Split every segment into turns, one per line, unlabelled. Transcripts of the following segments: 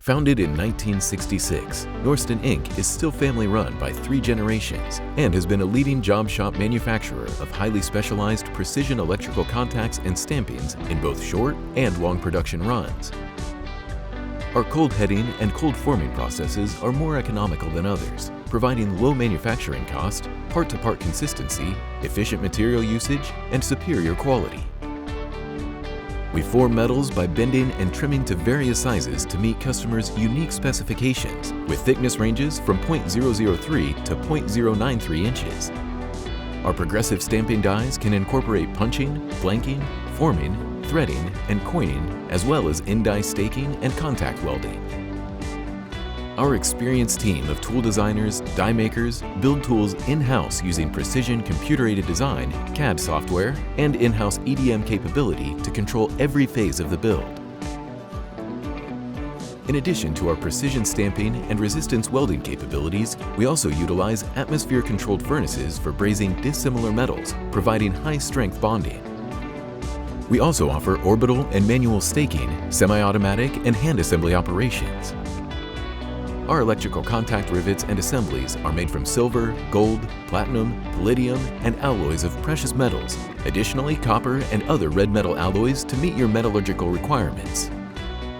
Founded in 1966, Norstan Inc. is still family-run by 3 generations and has been a leading job shop manufacturer of highly specialized precision electrical contacts and stampings in both short and long production runs. Our cold heading and cold forming processes are more economical than others, providing low manufacturing cost, part-to-part consistency, efficient material usage, and superior quality. We form metals by bending and trimming to various sizes to meet customers' unique specifications, with thickness ranges from 0.003 to 0.093 inches. Our progressive stamping dies can incorporate punching, flanking, forming, threading, and coining, as well as in-die staking and contact welding. Our experienced team of tool designers, die makers, build tools in-house using precision computer-aided design, CAD software, and in-house EDM capability to control every phase of the build. In addition to our precision stamping and resistance welding capabilities, we also utilize atmosphere-controlled furnaces for brazing dissimilar metals, providing high-strength bonding. We also offer orbital and manual staking, semi-automatic, and hand assembly operations. Our electrical contact rivets and assemblies are made from silver, gold, platinum, palladium, and alloys of precious metals, additionally copper and other red metal alloys to meet your metallurgical requirements.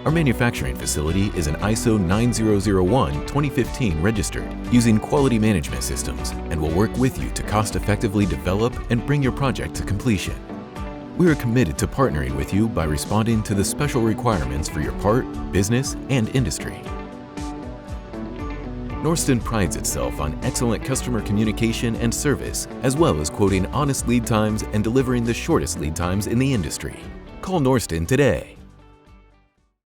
Our manufacturing facility is an ISO 9001-2015 registered, using quality management systems, and will work with you to cost-effectively develop and bring your project to completion. We are committed to partnering with you by responding to the special requirements for your part, business, and industry. Norstan prides itself on excellent customer communication and service, as well as quoting honest lead times and delivering the shortest lead times in the industry. Call Norstan today.